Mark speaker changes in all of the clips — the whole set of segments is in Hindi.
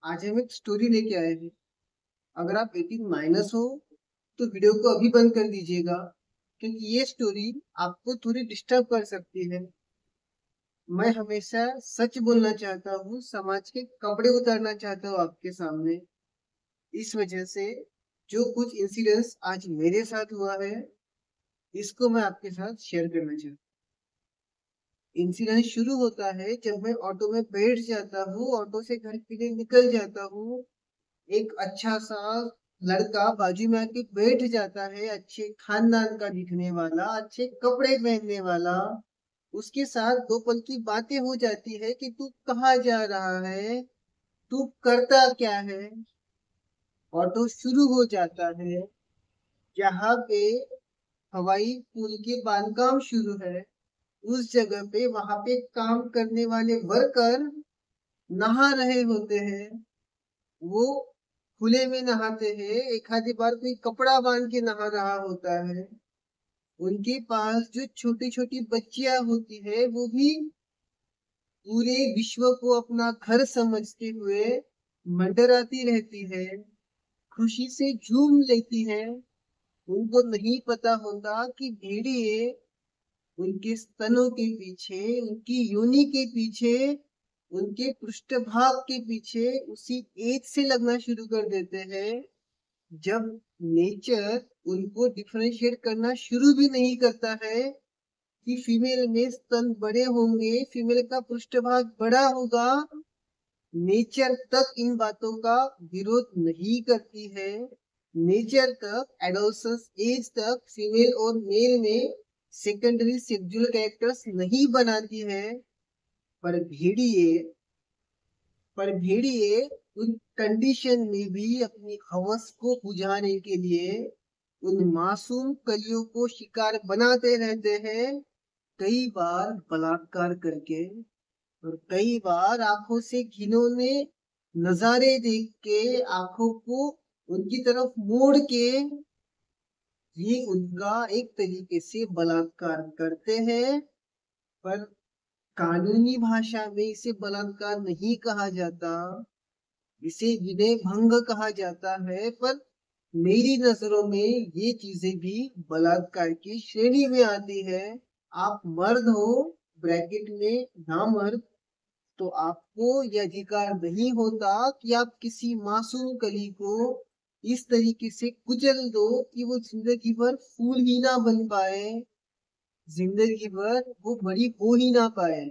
Speaker 1: आज हम एक स्टोरी लेके आए हैं। अगर आप 18 माइनस हो तो वीडियो को अभी बंद कर दीजिएगा, क्योंकि ये स्टोरी आपको थोड़ी डिस्टर्ब कर सकती है। मैं हमेशा सच बोलना चाहता हूँ, समाज के कपड़े उतारना चाहता हूँ आपके सामने। इस वजह से जो कुछ इंसिडेंट्स आज मेरे साथ हुआ है, इसको मैं आपके साथ शेयर करना चाहता हूँ। इंसिडेंट शुरू होता है जब मैं ऑटो में बैठ जाता हूँ, ऑटो से घर के लिए निकल जाता हूँ। एक अच्छा सा लड़का बाजू में आके बैठ जाता है, अच्छे खानदान का दिखने वाला, अच्छे कपड़े पहनने वाला। उसके साथ दो पल की बातें हो जाती है कि तू कहाँ जा रहा है, तू करता क्या है। ऑटो शुरू हो जाता है। जहाँ पे हवाई पुल के बांधकाम शुरू है, उस जगह पे वहां पे काम करने वाले वर्कर नहा रहे होते हैं। वो खुले में नहाते हैं, एक आधी बार कोई कपड़ा बांध के नहा रहा होता है। उनके पास जो छोटी छोटी बच्चियां होती है, वो भी पूरे विश्व को अपना घर समझते हुए मंडराती रहती है, खुशी से झूम लेती है। उनको नहीं पता होता कि भेड़िए उनके स्तनों के पीछे, उनकी योनि के पीछे, उनके पृष्ठभाग के पीछे उसी एज से लगना शुरू कर देते हैं जब नेचर उनको डिफरेंशिएट करना शुरू भी नहीं करता है कि फीमेल में स्तन बड़े होंगे, फीमेल का पृष्ठभाग बड़ा होगा। नेचर तक इन बातों का विरोध नहीं करती है। नेचर तक, एडोलसेंस एज तक फीमेल और मेल में सेकेंडरी सेक्सुअल कैरेक्टर्स नहीं बनाती है। पर भेड़िए पर भेड़िए उन कंडीशन में भी अपनी हवस को बुझाने के लिए उन मासूम कलियों को शिकार बनाते रहते हैं, कई बार बलात्कार करके और कई बार आंखों से घिनौने नजारे देख के, आंखों को उनकी तरफ मोड़ के। ये उनका एक तरीके से बलात्कार करते हैं। पर कानूनी भाषा में इसे बलात्कार नहीं कहा जाता, इसे विनय भंग कहा जाता है। पर मेरी नजरों में ये चीजें भी बलात्कार की श्रेणी में आती है। आप मर्द हो, ब्रैकेट में नामर्द, तो आपको यह अधिकार नहीं होता कि आप किसी मासूम कली को इस तरीके से कुचल दो कि वो जिंदगी भर फूल ही ना बन पाए, जिंदगी भर वो बड़ी हो ही ना पाए।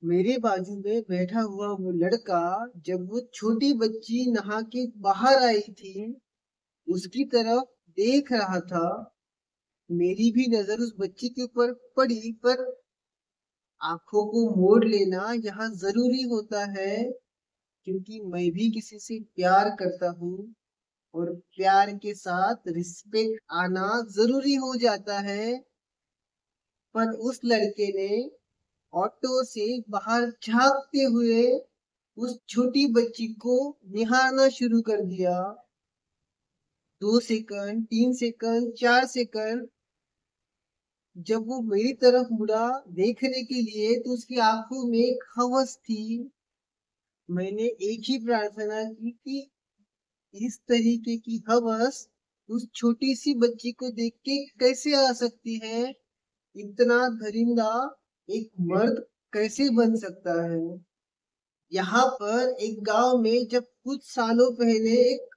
Speaker 1: मेरे बाजू में बैठा हुआ वो लड़का, जब वो छोटी बच्ची नहा के बाहर आई थी, उसकी तरफ देख रहा था। मेरी भी नजर उस बच्ची के ऊपर पड़ी, पर आंखों को मोड़ लेना यहाँ जरूरी होता है, क्योंकि मैं भी किसी से प्यार करता हूँ और प्यार के साथ रिस्पेक्ट आना जरूरी हो जाता है। पर उस लड़के ने ऑटो से बाहर झांकते हुए उस छोटी बच्ची को निहारना शुरू कर दिया। 2 सेकंड, 3 सेकंड, 4 सेकंड, जब वो मेरी तरफ मुड़ा देखने के लिए, तो उसकी आंखों में एक हवस थी। मैंने एक ही प्रार्थना की कि इस तरीके की हवस उस छोटी सी बच्ची को देख के कैसे आ सकती है। इतना दरिंदा एक मर्द कैसे बन सकता है। यहाँ पर एक गांव में जब कुछ सालों पहले एक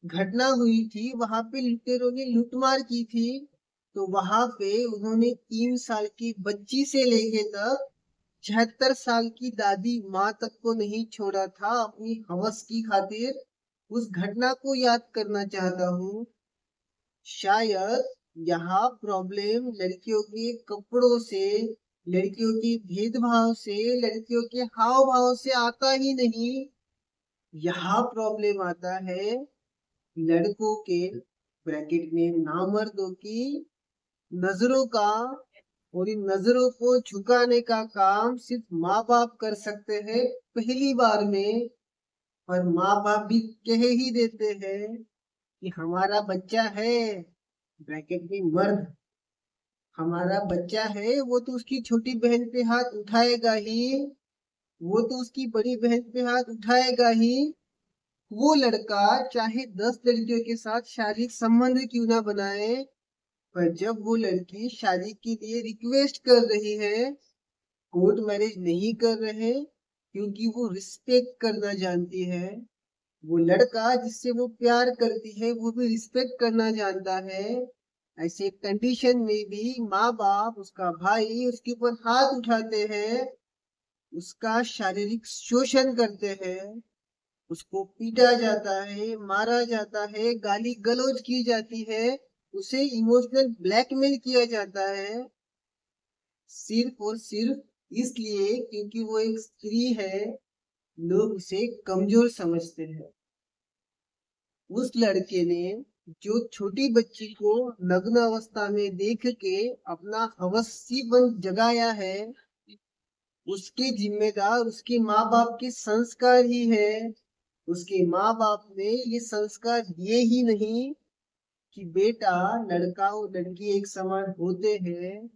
Speaker 1: घटना हुई थी, वहां पे लुटेरों ने लूटमार की थी। तो वहां पे उन्होंने 3 साल की बच्ची से लेके तक 76 साल की दादी माँ तक को नहीं छोड़ा था, अपनी हवस की खातिर। उस घटना को याद करना चाहता हूँ। शायद यहाँ प्रॉब्लम लड़कियों के कपड़ों से, लड़कियों के भेदभाव से, लड़कियों के हाव भाव से आता ही नहीं। यहाँ प्रॉब्लम आता है लड़कों के, ब्रैकेट में नामर्दों की नजरों का। और इन नजरों को झुकाने का काम सिर्फ माँ बाप कर सकते हैं पहली बार में। पर माँ बाप भी कह ही देते हैं कि हमारा बच्चा है, ब्रैकेट में मर्द, हमारा बच्चा है, वो तो उसकी छोटी बहन पे हाथ उठाएगा ही। वो तो उसकी बड़ी बहन पे हाथ उठाएगा ही। वो लड़का चाहे 10 लड़कियों के साथ शारीरिक संबंध क्यों ना बनाए, पर जब वो लड़की शादी के लिए रिक्वेस्ट कर रही है, कोर्ट मैरिज नहीं कर रहे, क्योंकि वो रिस्पेक्ट करना जानती है। वो लड़का जिससे वो प्यार करती है वो भी रिस्पेक्ट करना जानता है। ऐसे कंडीशन में भी माँ बाप, उसका भाई उसके ऊपर हाथ उठाते हैं, उसका शारीरिक शोषण करते हैं, उसको पीटा जाता है, मारा जाता है, गाली गलौज की जाती है, उसे इमोशनल ब्लैकमेल किया जाता है, सिर्फ और सिर्फ इसलिए क्योंकि वो एक स्त्री है। लोग उसे कमजोर समझते हैं। उस लड़के ने जो छोटी बच्ची को नग्न अवस्था में देख के अपना हवसीपन जगाया है, उसके जिम्मेदार उसके माँ बाप के संस्कार ही है। उसके माँ बाप ने ये संस्कार दिए ही नहीं कि बेटा, लड़का और लड़की एक समान होते हैं,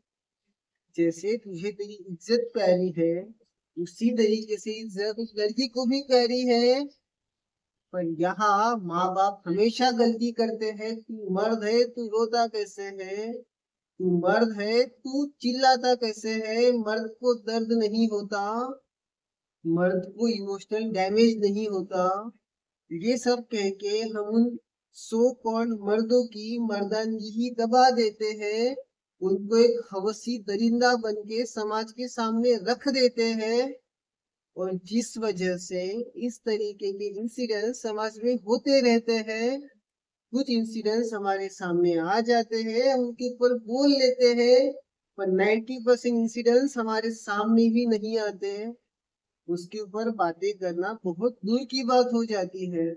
Speaker 1: जैसे तुझे तेरी इज्जत प्यारी है उसी तरीके से इज्जत उस लड़की को भी प्यारी है। पर यहाँ माँ बाप हमेशा गलती करते हैं। तू मर्द है, तू रोता कैसे है? तू मर्द है, तू चिल्लाता कैसे है? मर्द को दर्द नहीं होता, मर्द को इमोशनल डैमेज नहीं होता। ये सब कह के हम उन सो कॉल्ड मर्दों की मर्दानगी ही दबा देते हैं, उनको एक हवसी दरिंदा बन के समाज के सामने रख देते हैं। और जिस वजह से इस तरीके के इंसिडेंट समाज में होते रहते हैं। कुछ इंसिडेंट्स हमारे सामने आ जाते हैं, हम उनके ऊपर बोल लेते हैं, पर 90% इंसिडेंट्स हमारे सामने भी नहीं आते। उसके ऊपर बातें करना बहुत दूर की बात हो जाती है।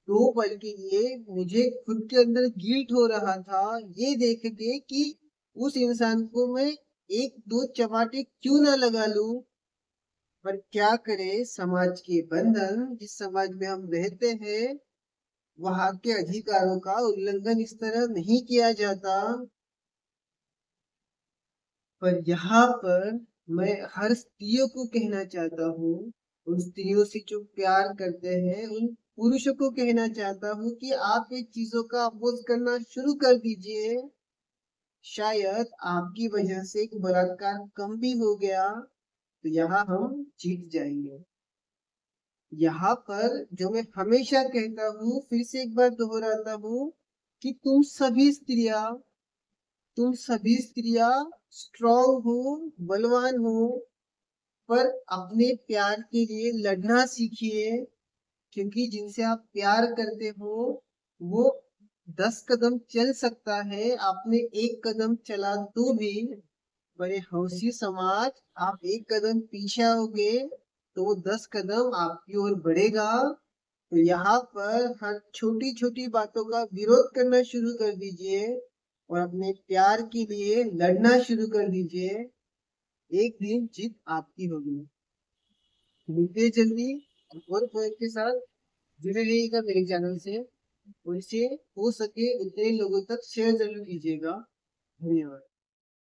Speaker 1: तो पल के लिए मुझे खुद के अंदर गिल्ट हो रहा था, ये देख के कि उस इंसान को मैं एक दो चमाटे क्यों ना लगा लूं। पर क्या करे, समाज के बंधन, जिस समाज में हम रहते हैं वहां के अधिकारों का उल्लंघन इस तरह नहीं किया जाता। पर यहाँ पर मैं हर स्त्रियों को कहना चाहता हूँ, उन स्त्रियों से जो प्यार करते हैं, उन पुरुषों को कहना चाहता हूँ कि आप ये चीजों का अपोज करना शुरू कर दीजिए। शायद आपकी वजह से एक बलात्कार कम भी हो गया, तो यहाँ हम जीत जाएंगे। यहाँ पर जो मैं हमेशा कहता हूँ, फिर से एक बार दोहराता हूँ कि तुम सभी स्त्रियां स्ट्रांग हो, बलवान हो, पर अपने प्यार के लिए लड़ना सीखिए। क्योंकि जिनसे आप प्यार करते हो वो 10 कदम चल सकता है, आपने एक कदम चला तो भी बड़े हौसी समाज, आप एक कदम पीछे होगे तो वो 10 कदम आपकी ओर बढ़ेगा। तो यहाँ पर हर छोटी छोटी बातों का विरोध करना शुरू कर दीजिए और अपने प्यार के लिए लड़ना शुरू कर दीजिए। एक दिन जीत आपकी होगी। मिलते हैं जल्दी और पॉइंट के साथ। जुड़े रहिएगा मेरे चैनल से, और इसे हो सके उतने लोगों तक शेयर जरूर कीजिएगा। धन्यवाद।